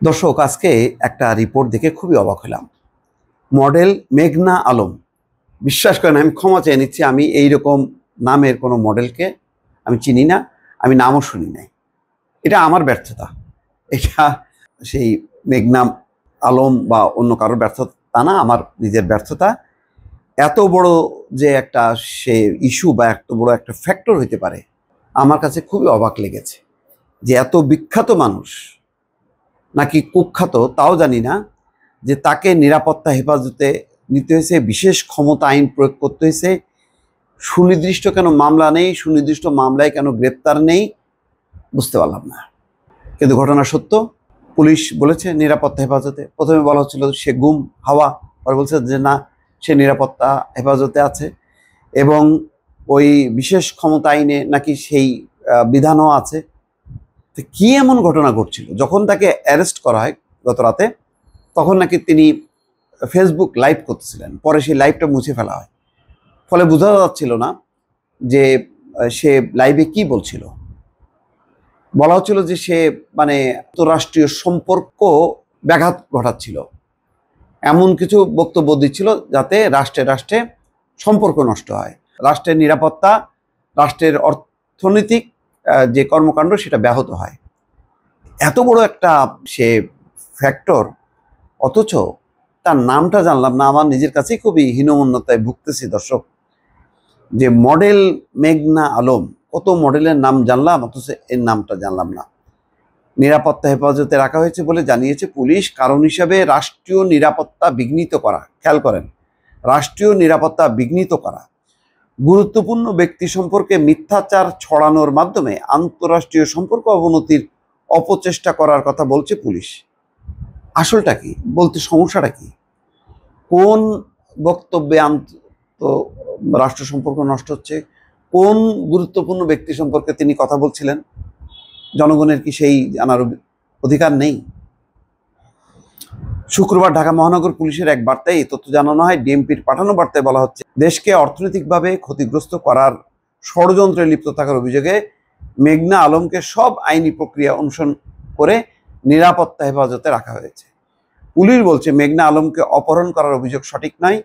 দর্শক, আজকে একটা রিপোর্ট দেখে খুবই অবাক হলাম। মডেল মেঘনা আলম, বিশ্বাস করেন আমি ক্ষমা চেয়ে নিচ্ছি, আমি এইরকম নামের কোনো মডেলকে আমি চিনি না, আমি নামও শুনি নাই। এটা আমার ব্যর্থতা, এটা সেই মেঘনা আলম বা অন্য কারোর ব্যর্থতা না, আমার নিজের ব্যর্থতা। এত বড় যে একটা সে ইস্যু বা এত বড় একটা ফ্যাক্টর হইতে পারে, আমার কাছে খুবই অবাক লেগেছে। যে এত বিখ্যাত মানুষ নাকি কুখ্যাত তাও জানি না, যে তাকে নিরাপত্তা হেফাজতে নিতে হয়েছে, বিশেষ ক্ষমতা আইন প্রয়োগ করতে হয়েছে, সুনির্দিষ্ট কেন মামলা নেই, সুনির্দিষ্ট মামলায় কেন গ্রেপ্তার নেই, বুঝতে পারলাম না। কিন্তু ঘটনা সত্য, পুলিশ বলেছে নিরাপত্তা হেফাজতে। প্রথমে বলা হচ্ছিল সে গুম হাওয়া, পরে বলছে যে না, সে নিরাপত্তা হেফাজতে আছে এবং ওই বিশেষ ক্ষমতা আইনে নাকি সেই বিধানও আছে। তো কী এমন ঘটনা ঘটছিল? যখন তাকে অ্যারেস্ট করা হয় গত রাতে, তখন নাকি তিনি ফেসবুক লাইভ করতেছিলেন, পরে সেই লাইভটা মুছে ফেলা হয়। ফলে বোঝা যাচ্ছিল না যে সে লাইভে কি বলছিল। বলা হচ্ছিল যে সে মানে আন্তরাষ্ট্রীয় সম্পর্ক ব্যাঘাত ঘটাচ্ছিল, এমন কিছু বক্তব্য দিচ্ছিল যাতে রাষ্ট্রে রাষ্ট্রে সম্পর্ক নষ্ট হয়, রাষ্ট্রের নিরাপত্তা, রাষ্ট্রের অর্থনৈতিক যে কর্মকাণ্ড সেটা ব্যাহত হয়। এত বড় একটা সে ফ্যাক্টর, অথচ তার নামটা জানলাম না। আমার নিজের কাছেই খুবই হীনমন্যতায় ভুগতেছি দর্শক, যে মডেল মেঘনা আলম, কত মডেলের নাম জানলাম অথচ এর নামটা জানলাম না। নিরাপত্তা হেফাজতে রাখা হয়েছে বলে জানিয়েছে পুলিশ, কারণ হিসাবে রাষ্ট্রীয় নিরাপত্তা বিঘ্নিত করা। খেয়াল করেন, রাষ্ট্রীয় নিরাপত্তা বিঘ্নিত করা, গুরুত্বপূর্ণ ব্যক্তি সম্পর্কে মিথ্যাচার ছড়ানোর মাধ্যমে আন্তঃরাষ্ট্রীয় সম্পর্ক অবনতির অপচেষ্টা করার কথা বলছে পুলিশ। আসলটা কি, বলতে সমস্যাটা কি? কোন বক্তব্যে রাষ্ট্র সম্পর্ক নষ্ট হচ্ছে? কোন গুরুত্বপূর্ণ ব্যক্তি সম্পর্কে তিনি কথা বলছিলেন? জনগণের কি সেই জানার অধিকার নেই? শুক্রবার ঢাকা মহানগর পুলিশের এক বার্তায় এই তথ্য জানানো হয়। ডিএমপির পাঠানো বার্তায় বলা হচ্ছে, দেশকে অর্থনৈতিকভাবে ক্ষতিগ্রস্ত করার ষড়যন্ত্রে লিপ্ত থাকার অভিযোগে মেঘনা আলমকে সব আইনি প্রক্রিয়া অনুসরণ করে নিরাপত্তা হেফাজতে রাখা হয়েছে। পুলিশ বলছে, মেঘনা আলমকে অপহরণ করার অভিযোগ সঠিক নয়,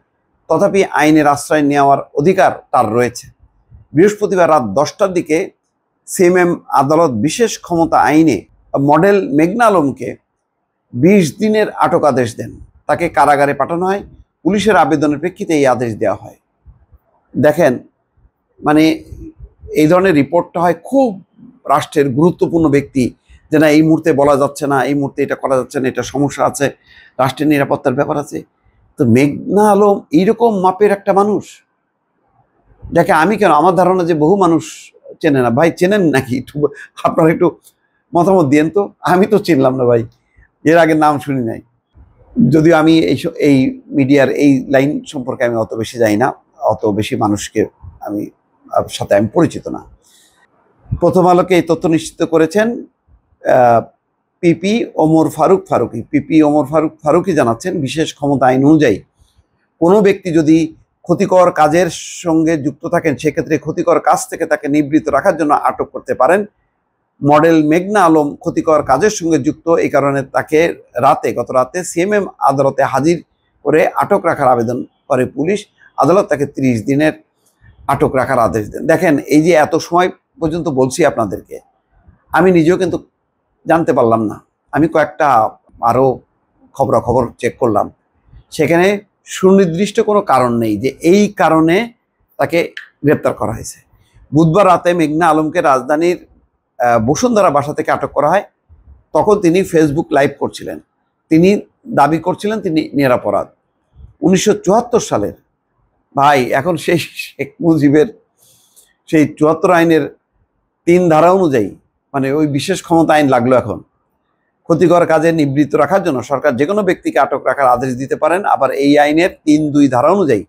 তথাপি আইনের আশ্রয় নেওয়ার অধিকার তার রয়েছে। বৃহস্পতিবার রাত 10টার দিকে সিএমএম আদালত বিশেষ ক্ষমতা আইনে মডেল মেঘনা আলমকে 20 দিনের আটক আদেশ দেন। তাকে কারাগারে পাঠানো হয়। পুলিশের আবেদনের প্রেক্ষিতে এই আদেশ দেওয়া হয়। দেখেন, মানে এই ধরনের রিপোর্টটা হয় খুব রাষ্ট্রের গুরুত্বপূর্ণ ব্যক্তি, যে না এই মুহূর্তে বলা যাচ্ছে না, এই মুহূর্তে এটা করা যাচ্ছে না, এটা সমস্যা আছে, রাষ্ট্রের নিরাপত্তার ব্যাপার আছে। তো মেঘনা আলম এইরকম মাপের একটা মানুষ, যাকে আমি কেন, আমার ধারণা যে বহু মানুষ চেনে না। ভাই চেনেন নাকি? একটু আপনারা একটু মতামত দিয়েন তো, আমি তো চিনলাম না ভাই, এর আগে নাম শুনি নাই। যদিও আমি এই মিডিয়ার এই লাইন সম্পর্কে আমি অত বেশি জানি না, অত বেশি মানুষকে আমি সাথে আমি পরিচিত না। প্রথম আলোকে এই তথ্য নিশ্চিত করেছেন পিপি ওমর ফারুকি। পিপি ওমর ফারুকি জানাচ্ছেন, বিশেষ ক্ষমতা আইন অনুযায়ী কোনো ব্যক্তি যদি ক্ষতিকর কাজের সঙ্গে যুক্ত থাকেন, সেক্ষেত্রে ক্ষতিকর কাজ থেকে তাকে নিবৃত্ত রাখার জন্য আটক করতে পারেন। মডেল মেঘনা আলম ক্ষতিকর কাজের সঙ্গে যুক্ত, এই কারণে তাকে গত রাতে সিএমএম আদালতে হাজির করে আটক রাখার আবেদন করে পুলিশ। আদালত তাকে 30 দিনের আটক রাখার আদেশ দেন। দেখেন, এই যে এত সময় পর্যন্ত বলছি আপনাদেরকে, আমি নিজেও কিন্তু জানতে পারলাম না। আমি কয়েকটা আরও খবরাখবর চেক করলাম, সেখানে সুনির্দিষ্ট কোনো কারণ নেই যে এই কারণে তাকে গ্রেপ্তার করা হয়েছে। বুধবার রাতে মেঘনা আলমকে রাজধানীর বসুন্ধরা বাসা থেকে আটক করা হয়। তখন তিনি ফেসবুক লাইভ করছিলেন। তিনি দাবি করছিলেন তিনি নিরপরাধ। 1974 সালের, ভাই এখন সেই শেখ মুজিবের সেই 74 আইনের 3 ধারা অনুযায়ী, মানে ওই বিশেষ ক্ষমতা আইন লাগলো এখন। ক্ষতিকর কাজে নিবৃত্ত রাখার জন্য সরকার যে কোনো ব্যক্তিকে আটক রাখার আদেশ দিতে পারেন। আবার এই আইনের 3(2) ধারা অনুযায়ী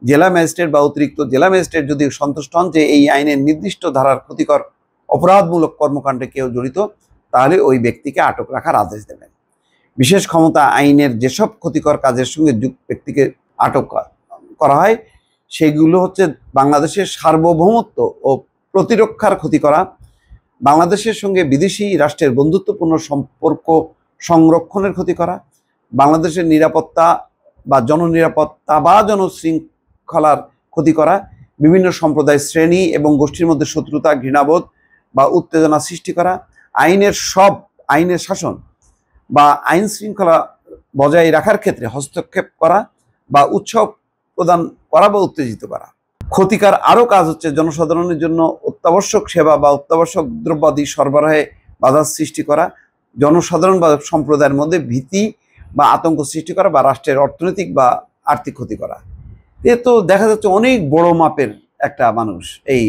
জেলা ম্যাজিস্ট্রেট বা অতিরিক্ত জেলা ম্যাজিস্ট্রেট যদি সন্তুষ্ট হন যে এই আইনের নির্দিষ্ট ধারার ক্ষতিকর অপরাধমূলক কর্মকাণ্ডে কেউ জড়িত, তাহলে ওই ব্যক্তিকে আটক রাখার আদেশ দেবেন। বিশেষ ক্ষমতা আইনের যেসব ক্ষতিকর কাজের সঙ্গে যুক্ত ব্যক্তিকে আটক করা হয়, সেগুলো হচ্ছে বাংলাদেশের সার্বভৌমত্ব ও প্রতিরক্ষার ক্ষতি করা, বাংলাদেশের সঙ্গে বিদেশি রাষ্ট্রের বন্ধুত্বপূর্ণ সম্পর্ক সংরক্ষণের ক্ষতি করা, বাংলাদেশের নিরাপত্তা বা জননিরাপত্তা বা জনশৃঙ্খলার ক্ষতি করা, বিভিন্ন সম্প্রদায় শ্রেণী এবং গোষ্ঠীর মধ্যে শত্রুতা, ঘৃণাবোধ বা উত্তেজনা সৃষ্টি করা, আইনের শাসন বা আইন শৃঙ্খলা বজায় রাখার ক্ষেত্রে হস্তক্ষেপ করা বা উৎসাহ প্রদান করা বা উত্তেজিত করা। ক্ষতিকর আরও কাজ হচ্ছে জনসাধারণের জন্য অত্যাবশ্যক সেবা বা অত্যাবশ্যক দ্রব্যাদি সরবরাহে বাধা সৃষ্টি করা, জনসাধারণ বা সম্প্রদায়ের মধ্যে ভীতি বা আতঙ্ক সৃষ্টি করা বা রাষ্ট্রের অর্থনৈতিক বা আর্থিক ক্ষতি করা। এ তো দেখা যাচ্ছে অনেক বড় মাপের একটা মানুষ এই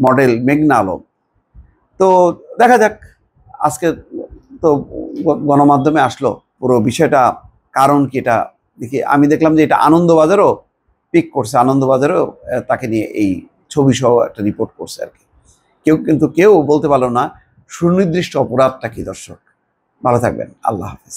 মডেল মেঘনা আলম। তো দেখা যাক, আজকে তো গণমাধ্যমে আসলো পুরো বিষয়টা, কারণ কি এটা দেখি। আমি দেখলাম যে এটা আনন্দবাজারও পিক করছে, আনন্দবাজারও তাকে নিয়ে এই ছবি সহ একটা রিপোর্ট করছে আর কি। কেউ বলতে পারলো না সুনির্দিষ্ট অপরাধটা কি। দর্শক ভালো থাকবেন, আল্লাহ হাফেজ।